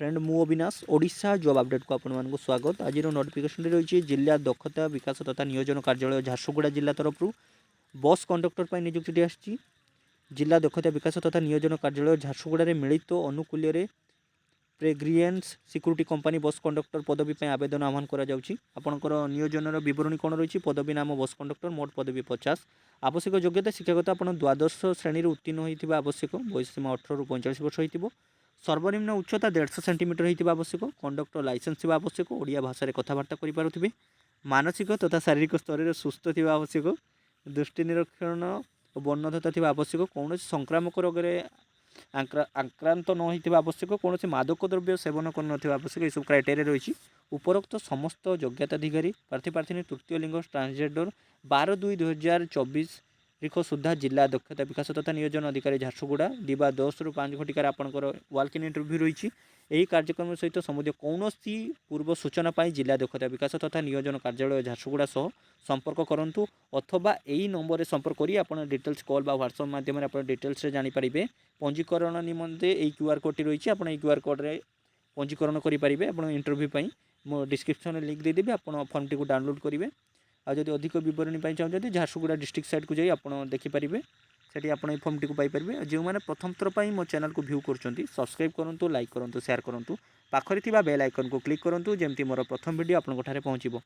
Friend मु Avinash Odisha job update को आपको स्वागत। आज नोटिफिकेशन रही जिला दक्षता विकास तथा नियोजन कार्यालय झारसुगुड़ा जिला तरफ बस कंडक्टर पर नियुक्ति आसी। जिला दक्षता विकास तथा नियोजन कार्यालय झारसुगुड़ा मिलित अनुकूल्य प्रेग्रिएंस सिक्यूरीटी कंपनी बस कंडक्टर पदवी पर आवेदन आह्वान कर नियोजन बरणी कौन रही पदवी नाम बस कंडक्टर मोट पदवी 50। आवश्यक योग्यता शिक्षागत आप द्वादश श्रेणी उत्तीर्ण होता आवश्यक। बयससीमा 18 ରୁ 45 वर्ष हो। सर्वनिम्न उच्चता 150 सेंटीमीटर होता आवश्यक। कंडक्टर लाइसेंस थी आवश्यक। ओडिया भाषा में कथबार्ता करें। मानसिक तथा शारीरिक स्तर में सुस्थ थी आवश्यक। दृष्टि निरीक्षण और वर्णधता थी आवश्यक। कौन संक्रामक रोग आक्रांत न होता आवश्यक। कौन मादक द्रव्य सेवन कर आवश्यक। यह क्राइटेरिया रही। उपरोक्त समस्त योग्यताधिकारी प्रार्थी तृतीय लिंग ट्रांसजेंडर 12/2/2024 सुधा जिला दक्षता विकास तथा नियोजन अधिकारी झारसुगुड़ा दिवा 10 ରୁ 5 घटिकार आपंकर वाक इन इंटरव्यू रही। यही कार्यक्रम सहित समुद्र कौन पूर्व सूचना जिला दक्षता विकास तथा नियोजन कार्यालय झारसुगुड़ा सह संपर्क करूँ अथवा यही नंबर में संपर्क कर आप डिटेल्स कॉल बा व्हाट्सएप माध्यम आप डिटेल्स जानीपारे। पंजीकरण निमंते यही क्यूआर कोड रही। आप क्यूआर कोड रे पंजीकरण करेंगे। आप इंटरव्यू मो डिस्क्रिप्शन में लिंक देदेवी। आप फॉर्म टी डाउनलोड करेंगे। आदि अधिक बरणी चाहते झारसुगुड़ा डिस्ट्रिक्ट साइट को जाइए आप देखिपारे। सेठी आप फॉर्म टी पाइपर। जो मैंने प्रथम थर पर मो चैनल को व्यू कर सब्सक्राइब करूँ लाइक करूँ शेयर करूँ पाखरी बेल आइकन को क्लिक करूँ जमती मोर प्रथम वीडियो आपंठ पहुँचो।